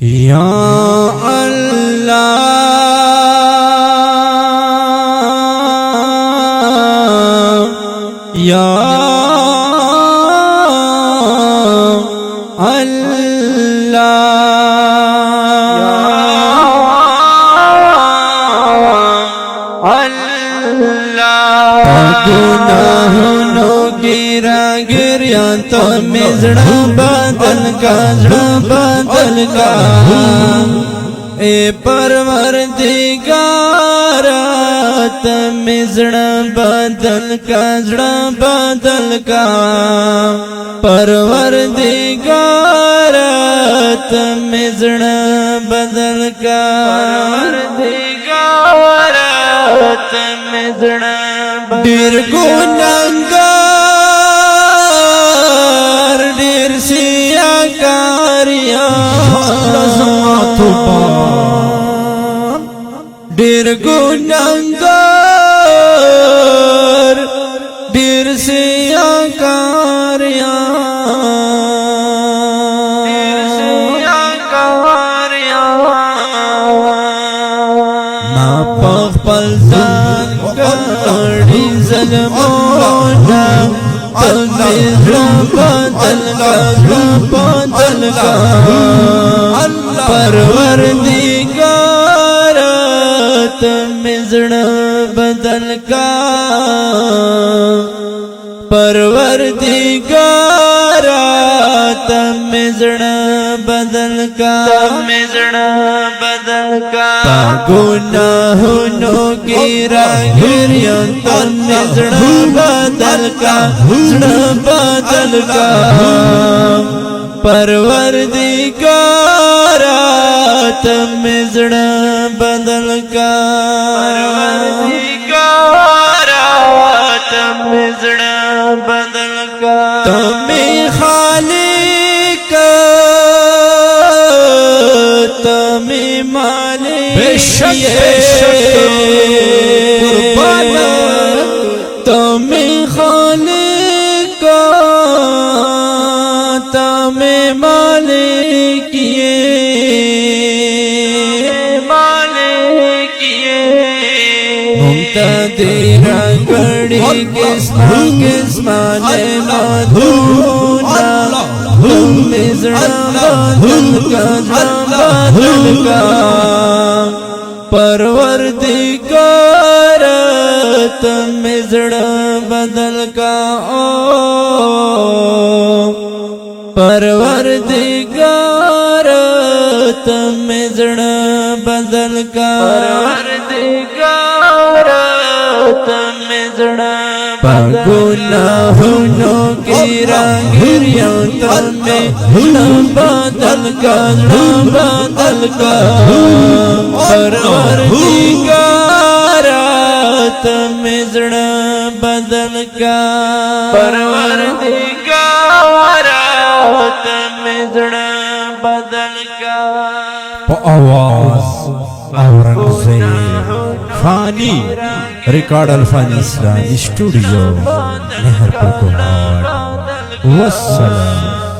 या अल्लाह या गुनाहों की गिरिया तो मिजड़ा बदल का ए परवरदिगारा मिजड़ा बदल का परवरदिगारा मिजड़ा बदल का मिजड़ा डीर गुनहगार डीर सिया कारिया डीर गुनहगार डीर सिया कारिया ना पल कड़ी ज़ल्मोना बदल का परवरदिगारा मिजड़ा बदल का परवरदिगारा मिजड़ा बदल का गुनाहों की गिरिया तो मिजड़ा बदल का परवरदिगारा मिजड़ा बदल का मिजड़ा बदल का तुम्हें खालिक तुम्हें मालिक बेशक तुम्हें खालिक तुम्हें मालिक मुक्तदीरा गड़ी किस्मा ने मधुना मिजड़ा बदल का परवरदिगारा मिजड़ा बदल का परवरदिगारा मिजड़ा बदल का गुनाहों की गिरिया तो बदल का परवरदिगारा मिजड़ा बदल का मिजड़ा बदल का आवाज औरंगज़ेब फानी रिकॉर्ड अल्फानी इस्लामी स्टूडियो मेहरपुर कोहाट वस्सलाम।